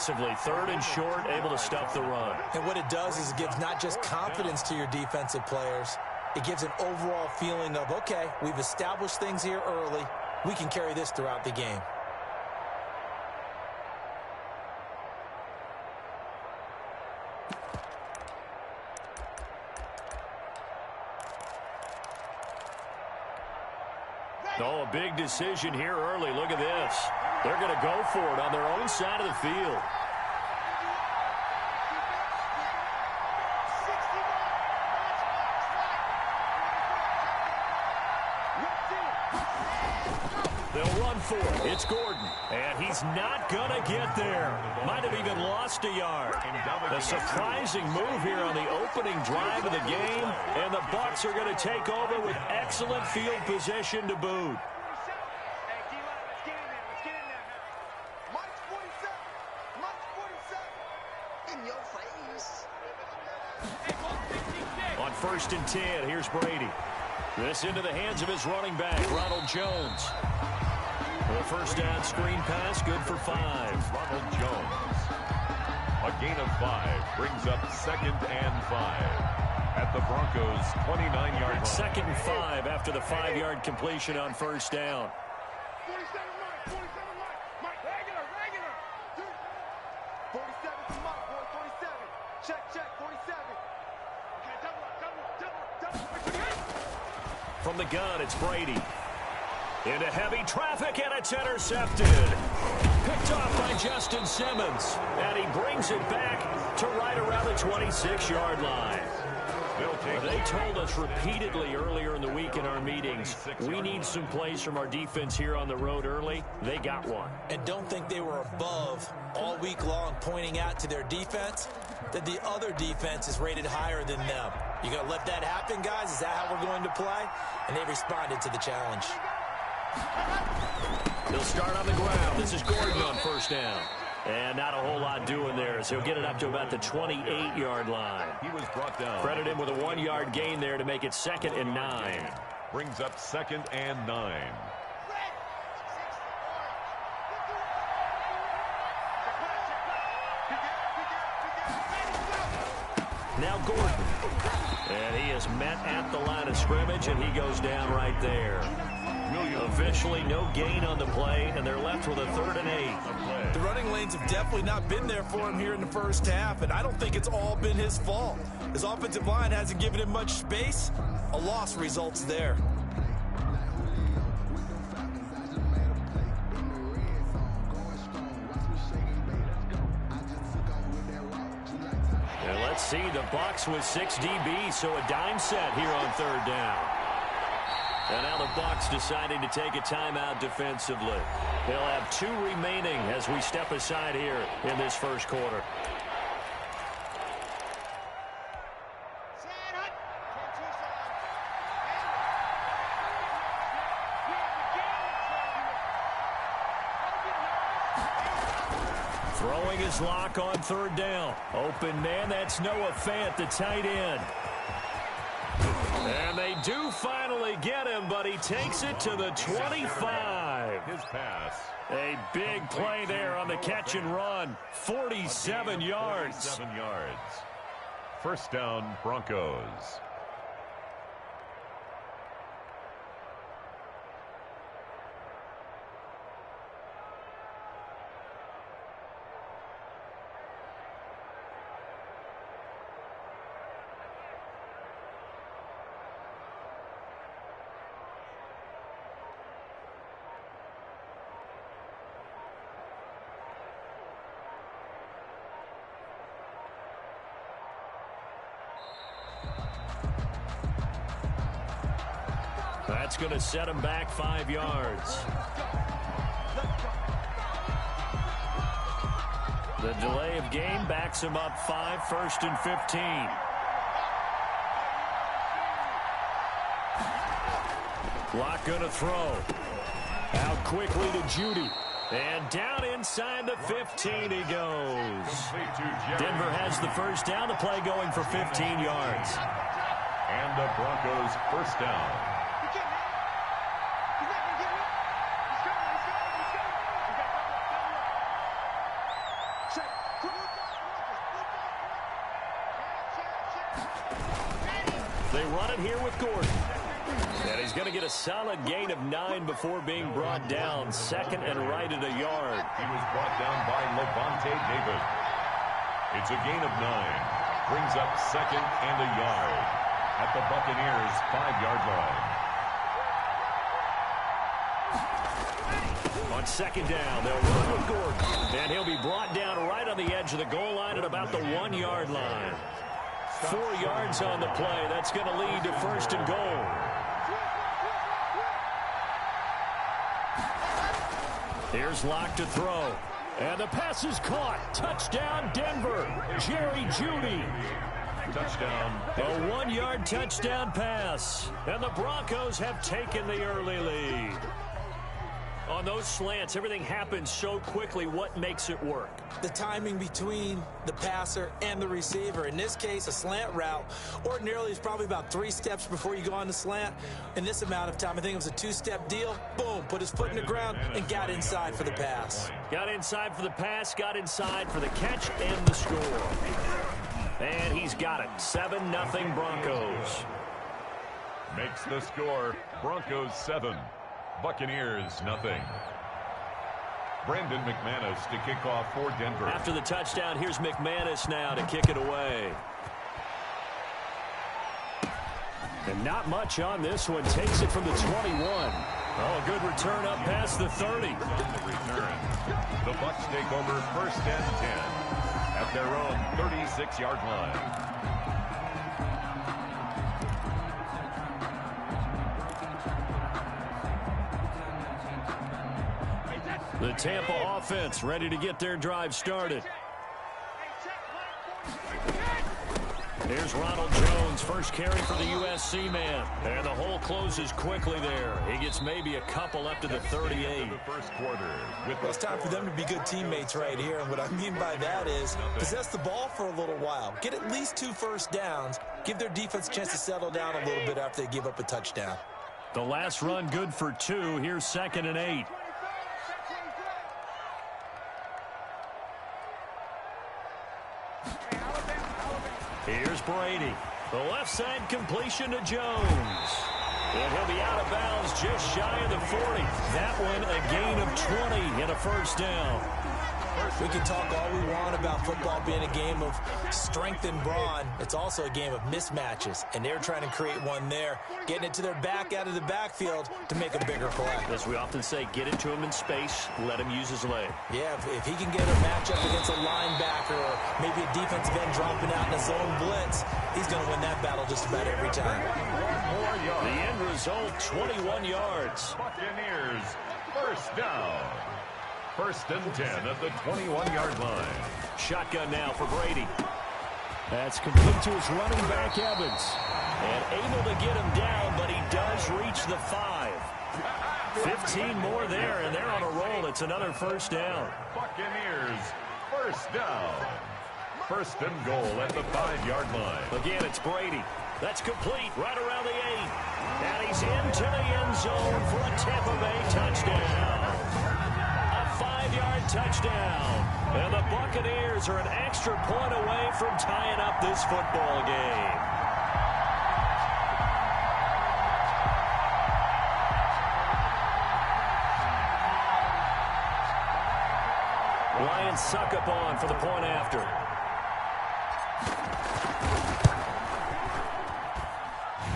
Third and short, able to stuff the run. And what it does is it gives not just confidence to your defensive players, it gives an overall feeling of, okay, we've established things here early. We can carry this throughout the game. Oh, a big decision here early. Look at this. They're going to go for it on their own side of the field. They'll run for it. It's Gordon. And he's not going to get there. Might have even lost a yard. A surprising move here on the opening drive of the game. And the Bucs are going to take over with excellent field position to boot. On 1st and 10, here's Brady. This into the hands of his running back, Ronald Jones. The first down screen pass, good for 5. Ronald Jones. A gain of 5 brings up 2nd and 5 at the Broncos' 29-yard line. 2nd and 5 after the 5-yard completion on 1st down. 47 to Mike, boy, 47. Check, 47. Okay, double. From the gun, it's Brady. Into heavy traffic, and it's intercepted. Picked off by Justin Simmons. And he brings it back to right around the 26-yard line. They told us repeatedly earlier in the week in our meetings, we need some plays from our defense here on the road early. They got one. And don't think they were above all week long pointing out to their defense that the other defense is rated higher than them. You going to let that happen, guys? Is that how we're going to play? And they responded to the challenge. They'll start on the ground. This is Gordon on 1st down. And not a whole lot doing there as he'll get it up to about the 28-yard line. He was brought down. Credit him with a 1-yard gain there to make it 2nd and 9. Brings up 2nd and 9. Now Gordon. And he is met at the line of scrimmage, and he goes down right there. Officially no gain on the play, and they're left with a 3rd and 8. The running lanes have definitely not been there for him here in the first half, and I don't think it's all been his fault. His offensive line hasn't given him much space. A loss results there. And let's see, the Bucs with 6 DBs, so a dime set here on 3rd down. And now the Bucs deciding to take a timeout defensively. They'll have 2 remaining as we step aside here in this first quarter. Throwing his lock on 3rd down. Open man, that's Noah Fant, the tight end. And they do finally get him, but he takes it to the 25. His pass. A big play there on the catch and run. 47 yards. 47 yards. 1st down, Broncos. That's going to set him back 5 yards. The delay of game backs him up 5, 1st and 15. Lock going to throw. Out quickly to Judy. And down inside the 15 he goes. Denver has the first down. The play going for 15 yards. And the Broncos' first down. Check. They run it here with Gordon. And he's going to get a solid gain of 9 before being brought down. Second and right at a yard. He was brought down by Levante David. It's a gain of 9. Brings up second and a yard at the Buccaneers' 5-yard line. On second down, they'll run with Gordon. And he'll be brought down right on the edge of the goal line at about the 1-yard line. 4 yards on the play. That's going to lead to first and goal. Here's Locke to throw. And the pass is caught. Touchdown, Denver. Jerry Jeudy. Touchdown. A 1-yard touchdown pass. And the Broncos have taken the early lead. On those slants, everything happens so quickly. What makes it work? The timing between the passer and the receiver. In this case, a slant route ordinarily is probably about 3 steps before you go on the slant. In this amount of time, I think it was a 2-step deal. Boom, put his foot in the ground and got inside for the pass. Got inside for the pass, got inside for the catch and the score. And he's got it. 7-0 Broncos. Makes the score. Broncos 7. Buccaneers, nothing. Brandon McManus to kick off for Denver. After the touchdown, here's McManus now to kick it away. And not much on this one. Takes it from the 21. Oh, good return up past the 30. In the return, the Bucs take over first and 10 at their own 36-yard line. The Tampa offense ready to get their drive started. Here's Ronald Jones, first carry for the USC man. And the hole closes quickly there. He gets maybe a couple up to the 38. The first quarter. Well, it's time for them to be good teammates right here. And what I mean by that is possess the ball for a little while. Get at least 2 first downs. Give their defense a chance to settle down a little bit after they give up a touchdown. The last run good for 2. Here's 2nd and 8. Here's Brady. The left side completion to Jones. And he'll be out of bounds just shy of the 40. That one a gain of 20 and a first down. We can talk all we want about football being a game of strength and brawn. It's also a game of mismatches, and they're trying to create one there, getting it to their back out of the backfield to make a bigger play. As we often say, get it to him in space, let him use his leg. Yeah, if he can get a matchup against a linebacker or maybe a defensive end dropping out in a zone blitz, he's going to win that battle just about every time. The end result, 21 yards. Buccaneers, first down. First and 10 at the 21-yard line. Shotgun now for Brady. That's complete to his running back, Evans. And able to get him down, but he does reach the 5. 15 more there, and they're on a roll. It's another first down. Buccaneers, first down. First and goal at the 5-yard line. Again, it's Brady. That's complete right around the 8. And he's into the end zone for a Tampa Bay touchdown. A 5-yard touchdown. And the Buccaneers are an extra point away from tying up this football game. Ryan Succop for the point after.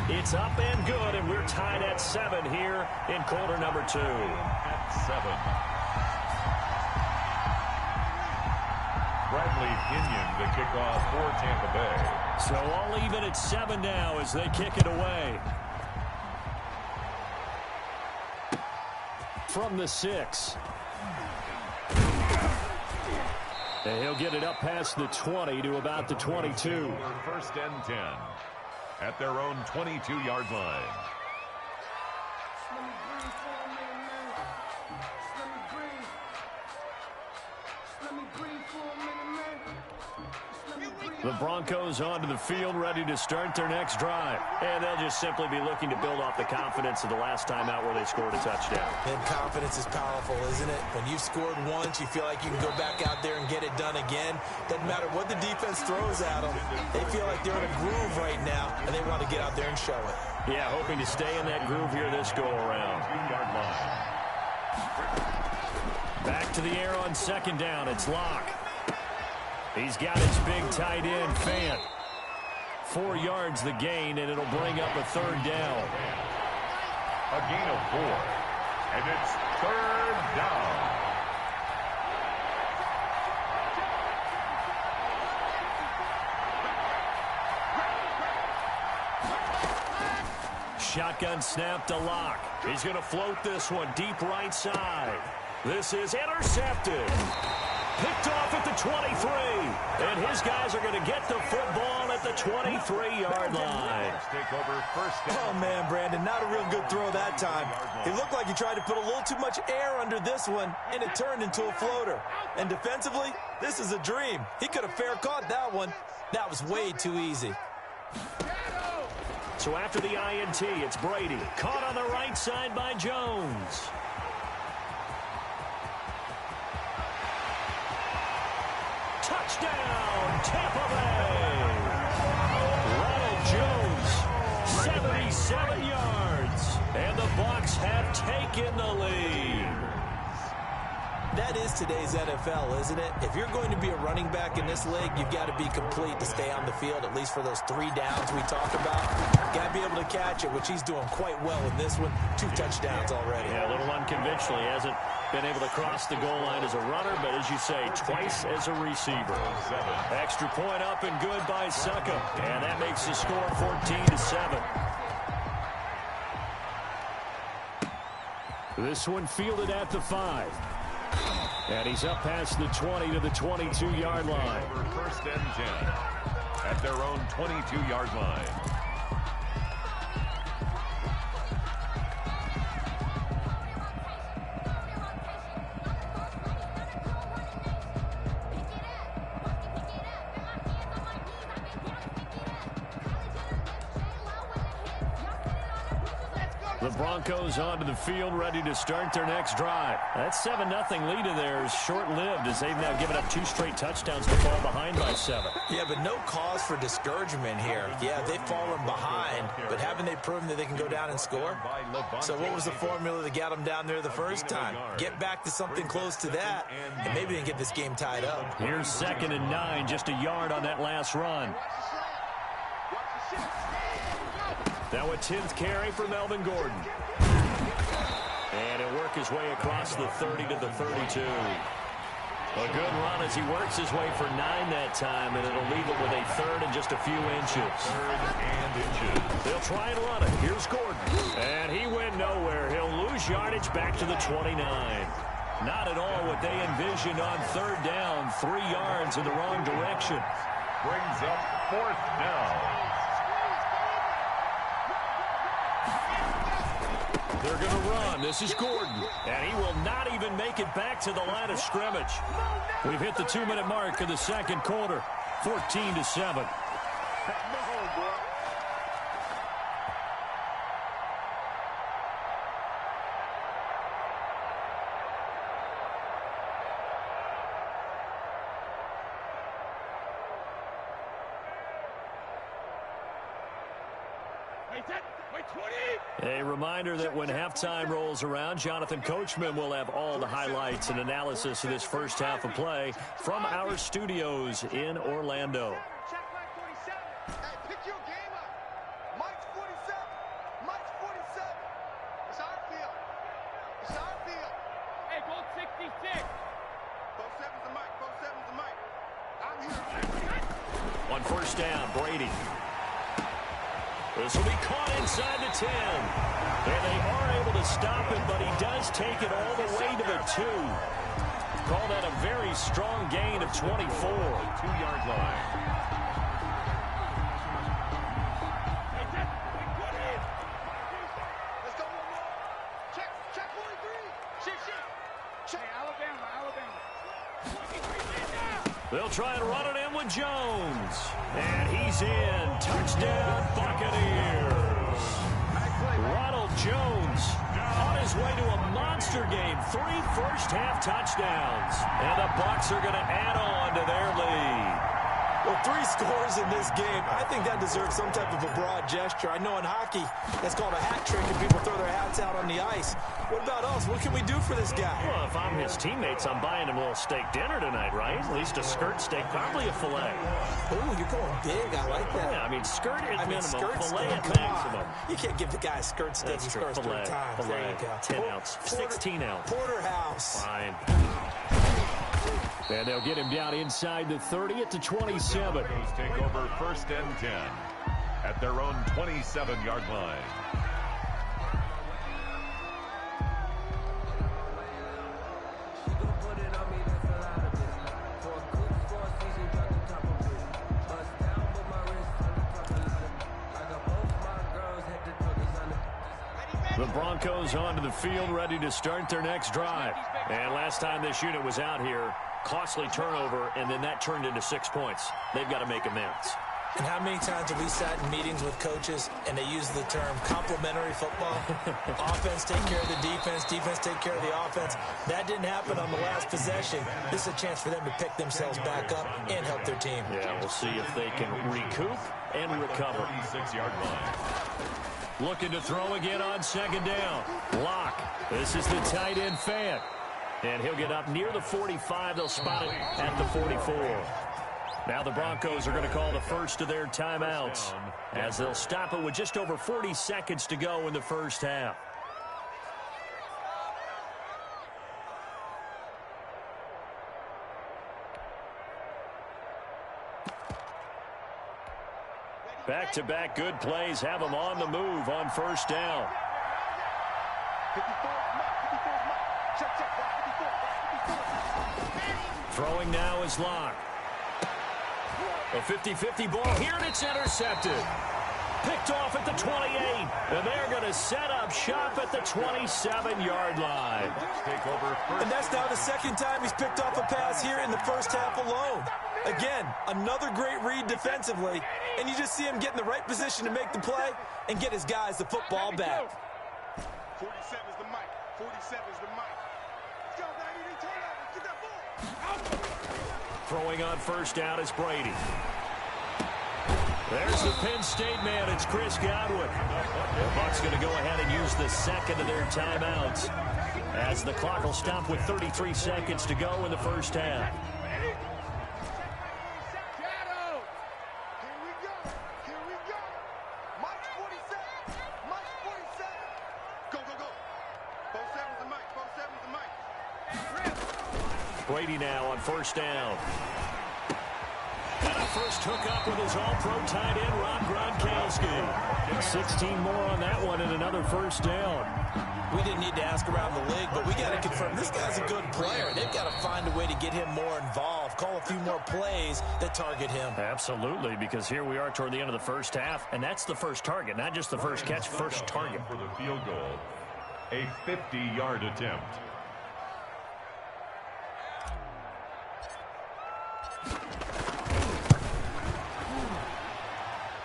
It's up and good, and we're tied at 7 here in quarter number 2. At 7. Bradley Pinion to kick off for Tampa Bay. So all even at 7 now as they kick it away. From the 6. And he'll get it up past the 20 to about the 22. First and 10 at their own 22-yard line. Let me breathe for a minute, man. Let me breathe. The Broncos onto the field, ready to start their next drive. And they'll just simply be looking to build off the confidence of the last time out where they scored a touchdown. And confidence is powerful, isn't it? When you've scored once, you feel like you can go back out there and get it done again. Doesn't matter what the defense throws at them. They feel like they're in a groove right now, and they want to get out there and show it. Yeah, hoping to stay in that groove here this go-around. Back to the air on second down. It's Locke. He's got his big tight end, Fant. 4 yards the gain, and it'll bring up a third down. A gain of 4. And it's third down. Shotgun snap to Locke. He's going to float this one deep right side. This is intercepted. Picked off at the 23. And his guys are going to get the football at the 23-yard line. Oh, man, Brandon, not a real good throw that time. It looked like he tried to put a little too much air under this one, and it turned into a floater. And defensively, this is a dream. He could have fair caught that one. That was way too easy. So after the INT, it's Brady. Caught on the right side by Jones. Touchdown, Tampa Bay. Ronald Jones, 77 yards. And the Bucs have taken the lead. That is today's NFL, isn't it? If you're going to be a running back in this league, you've got to be complete to stay on the field, at least for those 3 downs we talk about. Got to be able to catch it, which he's doing quite well in this one. 2 touchdowns already. Yeah, a little unconventional. He hasn't been able to cross the goal line as a runner, but as you say, twice as a receiver. Extra point up and good by Suckup. And that makes the score 14-7. This one fielded at the 5. And he's up past the 20 to the 22-yard line. First and 10 at their own 22-yard line. The Broncos onto the field, ready to start their next drive. That 7-0 lead of theirs short-lived as they've now given up 2 straight touchdowns to fall behind by 7. Yeah, but no cause for discouragement here. Yeah, they've fallen behind, but haven't they proven that they can go down and score? So what was the formula that got them down there the first time? Get back to something close to that, and maybe they can get this game tied up. Here's 2nd and 9, just a yard on that last run. Now a 10th carry for Melvin Gordon. And he'll work his way across the 30 to the 32. A good run as he works his way for 9 that time, and it'll leave it with a 3rd and just a few inches. 3rd and inches. They'll try and run it. Here's Gordon. And he went nowhere. He'll lose yardage back to the 29. Not at all what they envisioned on 3rd down. 3 yards in the wrong direction. Brings up 4th down. They're going to run. This is Gordon. And he will not even make it back to the line of scrimmage. We've hit the 2-minute mark of the second quarter. 14-7. A reminder that when halftime rolls around, Jonathan Coachman will have all the highlights and analysis of this first half of play from our studios in Orlando. Check line 47. Hey, pick your game up. Mike's 47. Mike's 47. It's our field. It's our field. Hey, go 66. 47's the Mike. 47's the Mike. I'm here. On first down, Brady. This will be caught inside the 10. And they are able to stop him, but he does take it all the way to the 2. Call that a very strong gain of 24. 2-yard line. Let's go one more. Check 43. Check. Hey, Alabama. 23 man down. They'll try and run it in with Jones. And he's in. Touchdown, Buccaneers. Ronald Jones on his way to a monster game. 3 first-half touchdowns. And the Bucs are going to add on to their lead. Well, 3 scores in this game. I think that deserves some type of a broad gesture. I know in hockey, that's called a hat trick, and people throw their hats out on the ice. What about us? What can we do for this guy? Well, if I'm his teammates, I'm buying him a little steak dinner tonight, right? At least a skirt steak, probably a filet. Ooh, you're going big. I like that. Yeah, I mean, skirt at minimum, skirt filet steak, at come maximum. on. You can't give the guy a skirt steak. That's He true. scores 3 times. There you go. 10 ounce, 16 ounce. Porterhouse. Fine. And they'll get him down inside the 30 at the 27. Broncos take over 1st and 10 at their own 27-yard line. The Broncos onto the field, ready to start their next drive. And last time this unit was out here, costly turnover, and then that turned into 6 points. They've got to make amends. And how many times have we sat in meetings with coaches and they use the term complementary football? Offense take care of the defense, defense take care of the offense. That didn't happen on the last possession. This is a chance for them to pick themselves back up and help their team. Yeah, we'll see if they can recoup and recover. 36-yard line. Looking to throw again on 2nd down. Locke. This is the tight end Fant. And he'll get up near the 45. They'll spot it at the 44. Now the Broncos are going to call the first of their timeouts as they'll stop it with just over 40 seconds to go in the first half. Back-to-back good plays have them on the move on 1st down. Throwing now is Locke. A 50-50 ball here, and it's intercepted. Picked off at the 28, and they're going to set up shop at the 27-yard line. And that's now the 2nd time he's picked off a pass here in the first half alone. Again, another great read defensively, and you just see him get in the right position to make the play and get his guys the football back. 47 is the mic. 47 is the mic. Let's go, baby. Turn over. Get that ball. Throwing on 1st down is Brady. There's the Penn State man. It's Chris Godwin. The Bucs going to go ahead and use the 2nd of their timeouts as the clock will stop with 33 seconds to go in the first half. Brady now on 1st down. And a first hookup with his all-pro tight end, Rob Gronkowski. 16 more on that one and another 1st down. We didn't need to ask around the league, but we got to confirm this guy's a good player. They've got to find a way to get him more involved, call a few more plays that target him. Absolutely, because here we are toward the end of the first half, and that's the first target, not just the first catch, first target. For the field goal, a 50-yard attempt.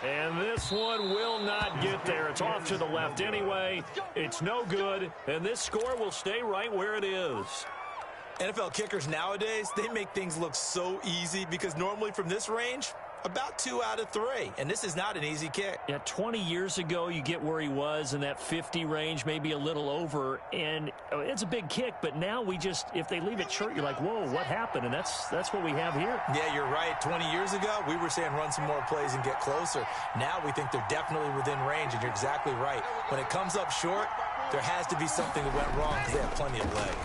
And this one will not get there. It's off to the left anyway. It's no good, and this score will stay right where it is. NFL kickers nowadays, they make things look so easy because normally from this range, about 2 out of 3. And this is not an easy kick. Yeah, 20 years ago, you get where he was in that 50 range, maybe a little over. And it's a big kick, but now we just, if they leave it short, you're like, whoa, what happened? And that's what we have here. Yeah, you're right. 20 years ago, we were saying run some more plays and get closer. Now we think they're definitely within range, and you're exactly right. When it comes up short, there has to be something that went wrong because they have plenty of leg.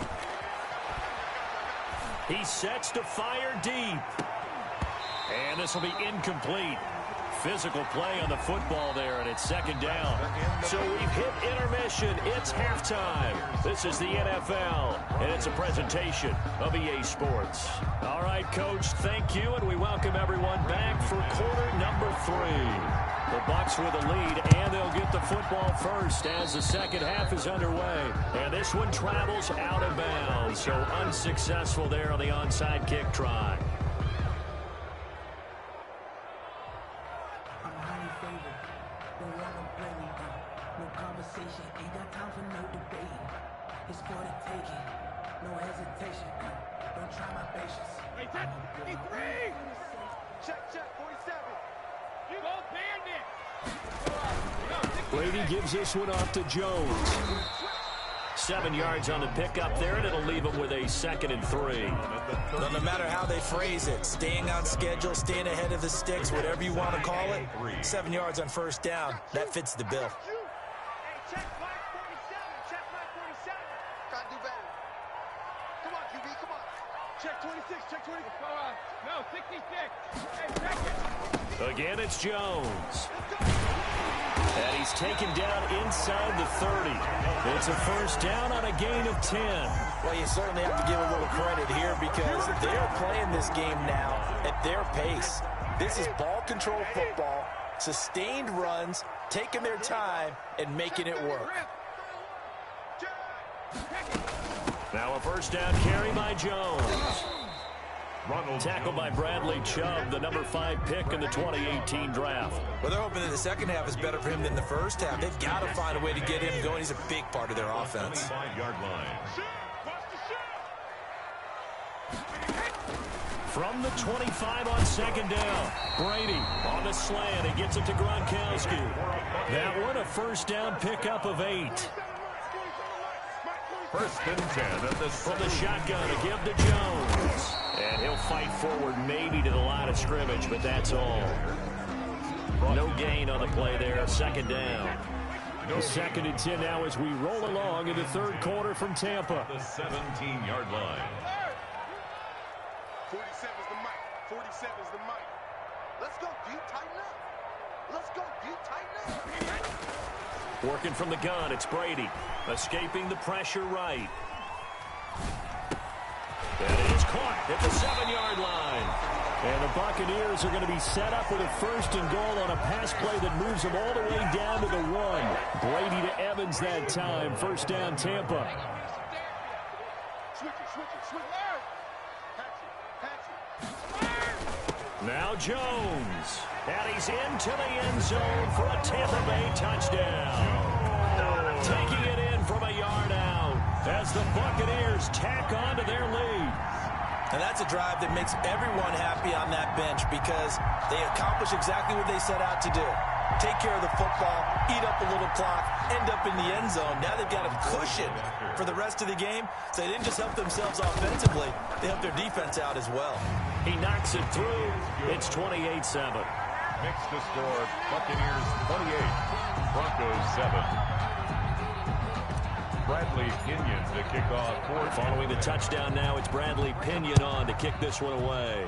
He sets to fire deep. And this will be incomplete. Physical play on the football there, and it's 2nd down. So we've hit intermission. It's halftime. This is the NFL, and it's a presentation of EA Sports. All right, Coach, thank you, and we welcome everyone back for quarter number 3. The Bucs with a lead, and they'll get the football first as the second half is underway. And this one travels out of bounds, so unsuccessful there on the onside kick try. It's for the taking. No hesitation. Don't try my patience. Hey, 53! Check, 47. You go, Bandit! Brady gives this one off to Jones. 7 yards on the pickup there, and it'll leave him with a 2nd and 3. Well, no matter how they phrase it, staying on schedule, staying ahead of the sticks, whatever you want to call it, 7 yards on first down, that fits the bill. Hey, check mark 47. Check mark 47. Gotta do better. Come on, QB, come on. Check 26, check 26. No, 66. Hey, check it. Again, it's Jones. And he's taken down inside the 30. It's a first down on a gain of 10. Well, you certainly have to give a little credit here because they're playing this game now at their pace. This is ball control football, sustained runs, taking their time, and making it work. Now a first down carry by Jones. Tackled by Bradley Chubb, the number 5 pick in the 2018 draft. Well, they're hoping that the second half is better for him than the first half. They've got to find a way to get him going. He's a big part of their offense. 25-yard line. From the 25 on second down, Brady on the slant. He gets it to Gronkowski. That one, a first down pickup of 8. First and 10 at the From the shotgun to give to Jones. And he'll fight forward maybe to the line of scrimmage, but that's all. No gain on the play there, second down. The 2nd and 10 now as we roll along in the third quarter from Tampa. The 17-yard line. 47 is the mic. 47 is the mic. Let's go deep, tighten up. Let's go deep, tighten up. Working from the gun, it's Brady. Escaping the pressure right. And it is caught at the 7-yard line. And the Buccaneers are going to be set up with a first and goal on a pass play that moves them all the way down to the 1. Brady to Evans that time. First down, Tampa. Switch it. Now Jones. And he's into the end zone for a Tampa Bay touchdown. Taking it in from a yard out as the Buccaneers tack on to their lead. And that's a drive that makes everyone happy on that bench because they accomplish exactly what they set out to do. Take care of the football, eat up a little clock, end up in the end zone. Now they've got a cushion for the rest of the game. So they didn't just help themselves offensively, they helped their defense out as well. He knocks it through. It's 28-7. Makes the score Buccaneers 28, Broncos 7. Bradley Pinion to kick off. Following the touchdown now, it's Bradley Pinion on to kick this one away.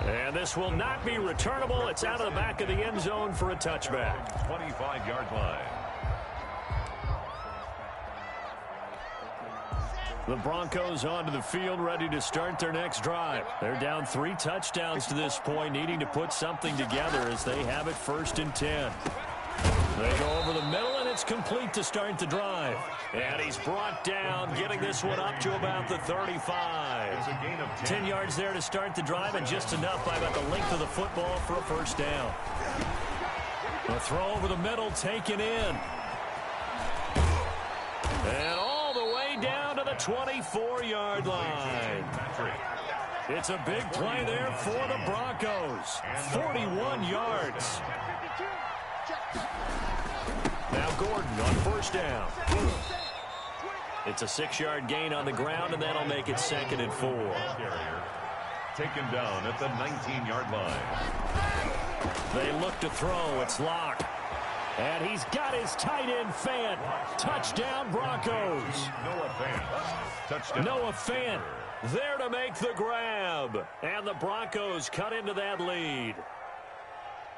And this will not be returnable. It's out of the back of the end zone for a touchback. 25-yard line. The Broncos onto the field, ready to start their next drive. They're down 3 touchdowns to this point, needing to put something together as they have it first and 10. They go over the middle, and it's complete to start the drive. And he's brought down, getting this one up to about the 35. It's a gain of 10 yards there to start the drive, and just enough by about the length of the football for a first down. The throw over the middle, taken in. And all the way down to the 24-yard line. It's a big play there for the Broncos. 41 yards. Now Gordon on first down. It's a 6-yard gain on the ground, and that'll make it 2nd and 4. Taken down at the 19-yard line. They look to throw. It's Locke. And he's got his tight end Fant. Touchdown, Broncos. Noah Fant. Touchdown. Noah Fant there to make the grab. And the Broncos cut into that lead.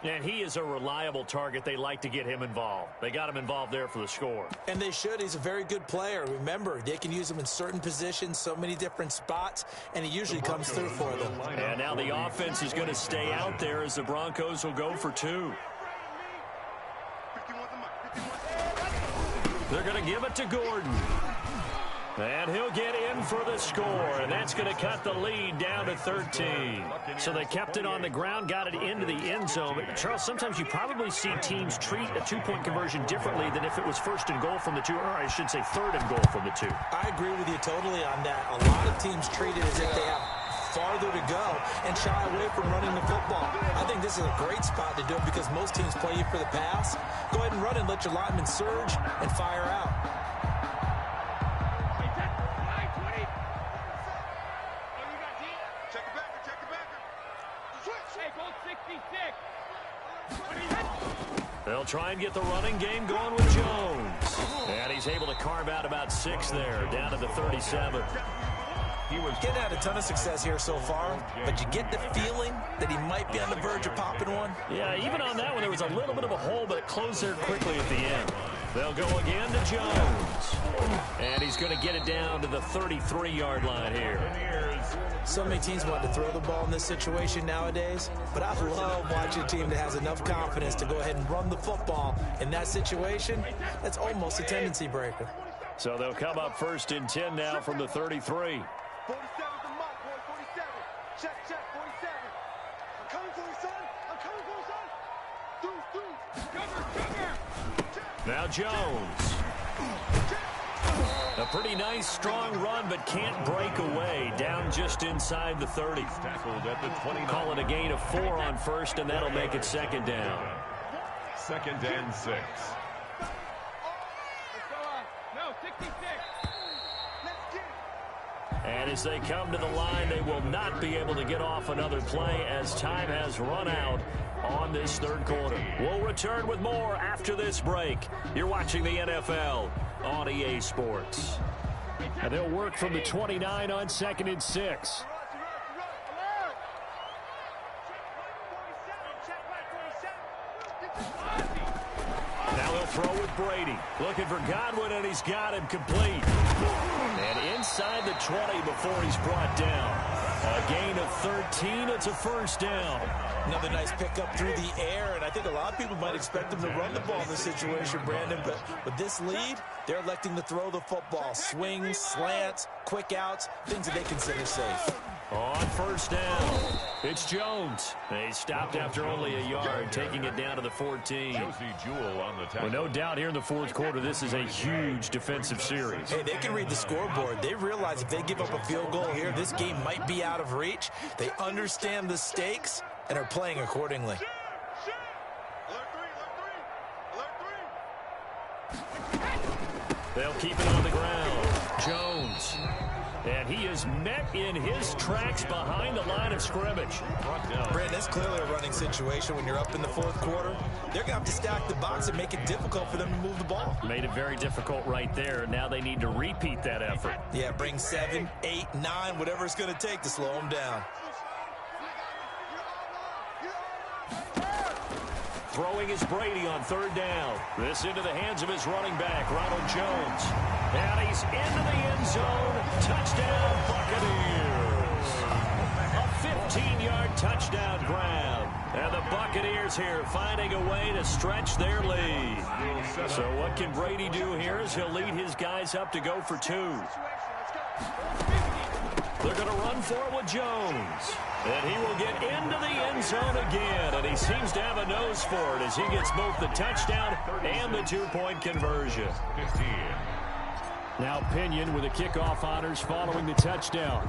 And he is a reliable target. They like to get him involved. They got him involved there for the score. And they should. He's a very good player. Remember, they can use him in certain positions, so many different spots, and he usually comes through for them. And now the offense is going to stay out there as the Broncos will go for 2. They're going to give it to Gordon. And he'll get in for the score, and that's going to cut the lead down to 13. So they kept it on the ground, got it into the end zone. But Charles, sometimes you probably see teams treat a two-point conversion differently than if it was first and goal from the two, or I should say third and goal from the two. I agree with you totally on that. A lot of teams treat it as if they have farther to go and shy away from running the football. I think this is a great spot to do it because most teams play you for the pass. Go ahead and run and let your linemen surge and fire out. They'll try and get the running game going with Jones. And he's able to carve out about 6 there, down to the 37. He was getting had a ton of success here so far, but you get the feeling that he might be on the verge of popping one. Yeah, even on that one, there was a little bit of a hole, but it closed there quickly at the end. They'll go again to Jones. And he's going to get it down to the 33-yard line here. So many teams want to throw the ball in this situation nowadays, but I love watching a team that has enough confidence to go ahead and run the football. In that situation, that's almost a tendency breaker. So they'll come up first and 10 now from the 33. 47's the mark, boy, 47. Check, 47. I'm coming for you, son. I'm coming for you, son. Deuce. Cover. Now Jones. A pretty nice, strong run, but can't break away. Down just inside the 30. Tackled at the 29. Call it a gain of 4 on first, and that'll make it second down. 2nd and 6. No, 66. Let's get it. And as they come to the line, they will not be able to get off another play as time has run out on this third quarter. We'll return with more after this break. You're watching the NFL on EA Sports. And they'll work from the 29 on 2nd and 6. Now they'll throw with Brady. Looking for Godwin, and he's got him complete. And inside the 20 before he's brought down. A gain of 13. It's a first down. Another nice pickup through the air, and I think a lot of people might expect them to run the ball in this situation, Brandon, but with this lead, they're electing to throw the football. Swings, slants, quick outs, things that they consider safe. On first down, it's Jones. They stopped after only a yard, taking it down to the 14. Josie Jewell on the tackle. Well, no doubt here in the fourth quarter, this is a huge defensive series. Hey, they can read the scoreboard. They realize if they give up a field goal here, this game might be out of reach. They understand the stakes and are playing accordingly. They'll keep it on the ground. Jones. And he is met in his tracks behind the line of scrimmage. Brandon, that's clearly a running situation when you're up in the fourth quarter. They're going to have to stack the box and make it difficult for them to move the ball. Made it very difficult right there. Now they need to repeat that effort. Yeah, bring 7, 8, 9, whatever it's going to take to slow them down. Throwing is Brady on third down. This into the hands of his running back, Ronald Jones. And he's into the end zone. Touchdown, Buccaneers. A 15-yard touchdown grab. And the Buccaneers here finding a way to stretch their lead. So what can Brady do here is he'll lead his guys up to go for 2. They're going to run for it with Jones. And he will get into the end zone again. And he seems to have a nose for it as he gets both the touchdown and the 2-point conversion. 15. Now Pinion with the kickoff honors following the touchdown.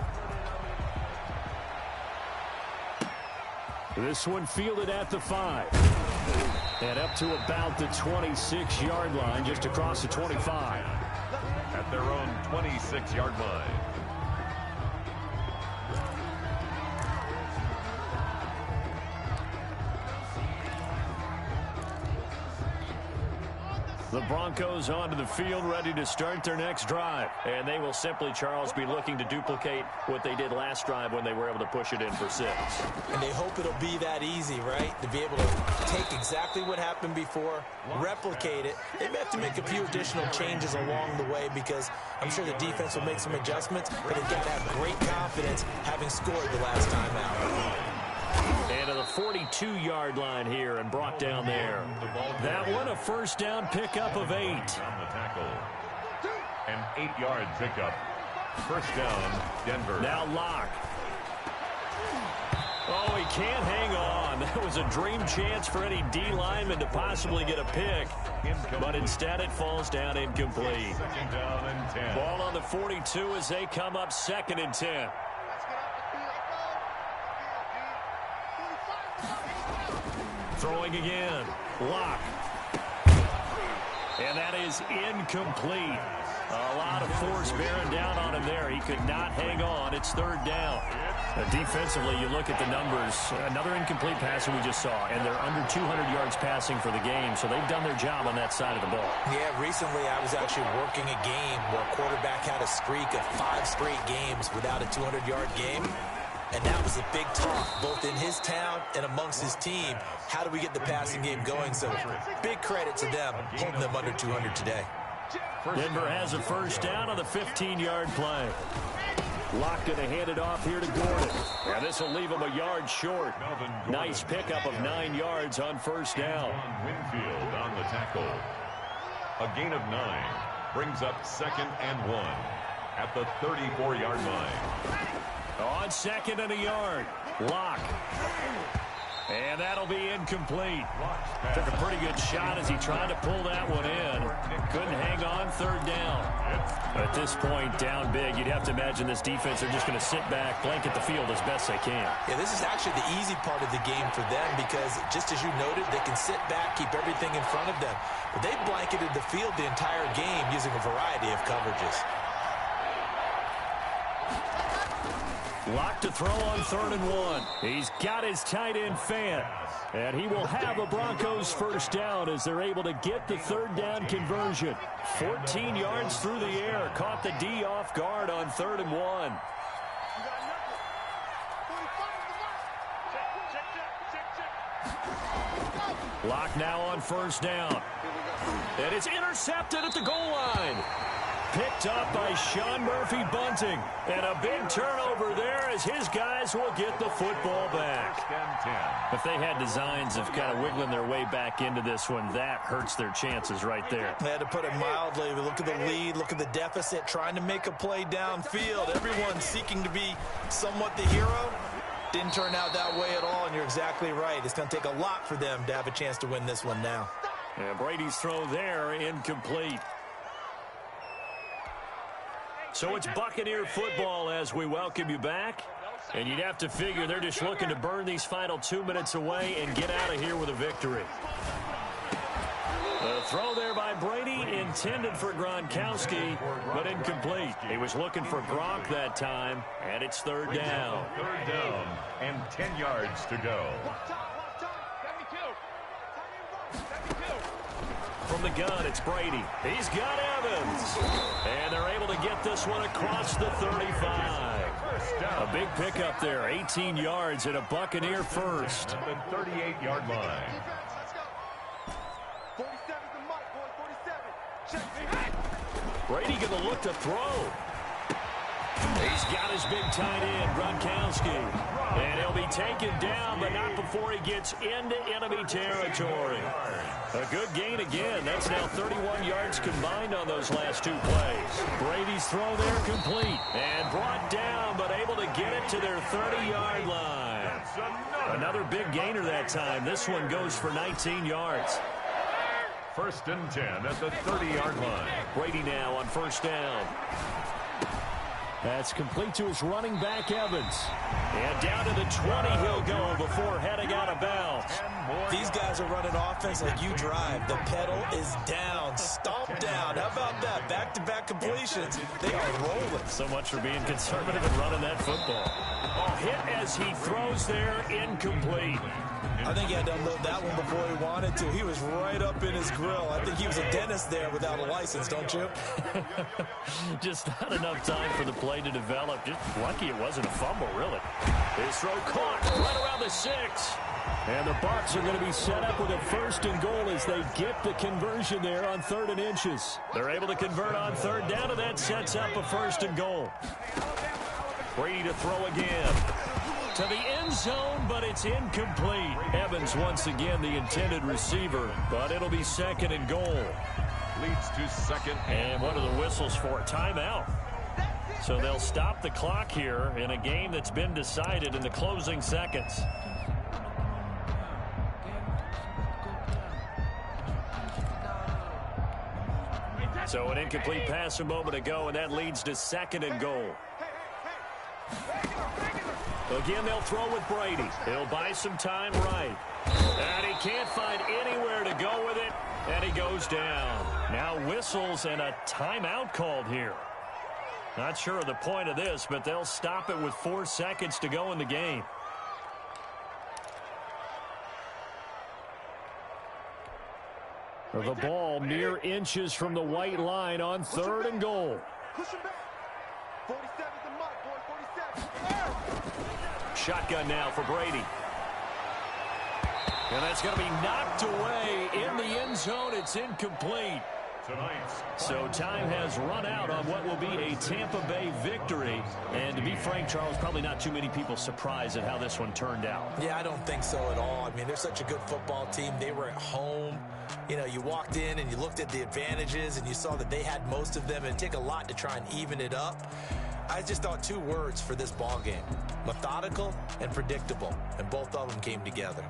This one fielded at the 5. And up to about the 26-yard line, just across the 25. At their own 26-yard line. The Broncos onto the field, ready to start their next drive. And they will simply, Charles, be looking to duplicate what they did last drive when they were able to push it in for 6. And they hope it'll be that easy, right? To be able to take exactly what happened before, replicate it. They may have to make a few additional changes along the way because I'm sure the defense will make some adjustments, but they've got to have great confidence having scored the last time out. And to the 42-yard line here and brought down there. That one a first down pickup of 8. On the tackle. An 8-yard pickup. First down, Denver. Now Locke. Oh, he can't hang on. That was a dream chance for any D lineman to possibly get a pick. But instead it falls down incomplete. Second down and 10. Ball on the 42 as they come up 2nd and 10. Throwing again. Locke. And that is incomplete. A lot of force bearing down on him there. He could not hang on. It's 3rd down. Defensively, you look at the numbers. Another incomplete pass that we just saw, and they're under 200 yards passing for the game, so they've done their job on that side of the ball. Yeah, recently I was actually working a game where a quarterback had a streak of 5 straight games without a 200-yard game. And that was a big talk, both in his town and amongst his team. How do we get the passing game going? So big credit to them, holding them under 200 today. Denver has a first down on the 15-yard play. Locke going to hand it off here to Gordon. And this will leave him a yard short. Nice pickup of 9 yards on first down. Winfield on the tackle. A gain of 9 brings up 2nd and 1 at the 34-yard line. On 2nd and a yard. Locke. And that'll be incomplete. Took a pretty good shot as he tried to pull that one in. Couldn't hang on 3rd down. At this point, down big, you'd have to imagine this defense are just going to sit back, blanket the field as best they can. Yeah, this is actually the easy part of the game for them because, just as you noted, they can sit back, keep everything in front of them. But they blanketed the field the entire game using a variety of coverages. Locke to throw on 3rd and 1. He's got his tight end Fant. And he will have a Broncos first down as they're able to get the 3rd down conversion. 14 yards through the air. Caught the D off guard on 3rd and 1. Locke now on first down. And it's intercepted at the goal line. Picked up by Sean Murphy-Bunting. And a big turnover there as his guys will get the football back. If they had designs of kind of wiggling their way back into this one, that hurts their chances right there. They had to put it mildly. Look at the lead, look at the deficit, trying to make a play downfield. Everyone seeking to be somewhat the hero. Didn't turn out that way at all, and you're exactly right. It's going to take a lot for them to have a chance to win this one now. And Brady's throw there, incomplete. So it's Buccaneer football as we welcome you back. And you'd have to figure they're just looking to burn these final 2 minutes away and get out of here with a victory. The throw there by Brady, intended for Gronkowski, but incomplete. He was looking for Gronk that time, and it's 3rd down. 3rd down and 10 yards to go. From the gun, it's Brady. He's got Evans. And they're able to get this one across the 35. A big pickup there, 18 yards and a Buccaneer first. At the 38-yard line. 47's the mic, boy, 47. Brady going to look to throw. He's got his big tight end, Gronkowski. And he'll be taken down, but not before he gets into enemy territory. A good gain again. That's now 31 yards combined on those last 2 plays. Brady's throw there complete. And brought down, but able to get it to their 30-yard line. Another big gainer that time. This one goes for 19 yards. 1st and 10 at the 30-yard line. Brady now on first down. That's complete to his running back, Evans. And down to the 20 he'll go before heading out of bounds. These guys are running offense like you drive. The pedal is down, stomped down. How about that? Back-to-back completions. They are rolling. So much for being conservative and running that football. A hit as he throws there, incomplete. I think he had to unload that one before he wanted to. He was right up in his grill. I think he was a dentist there without a license, don't you? Just not enough time for the play to develop. Just lucky it wasn't a fumble, really. His throw caught right around the 6. And the Bucs are going to be set up with a 1st and goal as they get the conversion there on 3rd and inches. They're able to convert on 3rd down, and that sets up a 1st and goal. Brady to throw again. To the end zone, but it's incomplete. Evans once again the intended receiver, but it'll be 2nd and goal. leads to second. And what are the whistles for? A timeout. So they'll stop the clock here in a game that's been decided in the closing seconds. So an incomplete pass a moment ago, and that leads to second and goal. Again, they'll throw with Brady. He'll buy some time right. And he can't find anywhere to go with it, and he goes down. Now whistles and a timeout called here. Not sure of the point of this, but they'll stop it with 4 seconds to go in the game. The ball mere inches from the white line on 3rd and goal. Shotgun now for Brady. And that's going to be knocked away in the end zone. It's incomplete. So time has run out on what will be a Tampa Bay victory. And to be frank, Charles, probably not too many people surprised at how this one turned out. Yeah, I don't think so at all. I mean, they're such a good football team. They were at home. You know, you walked in and you looked at the advantages and you saw that they had most of them. It'd take a lot to try and even it up. I just thought 2 words for this ball game: methodical and predictable. And both of them came together.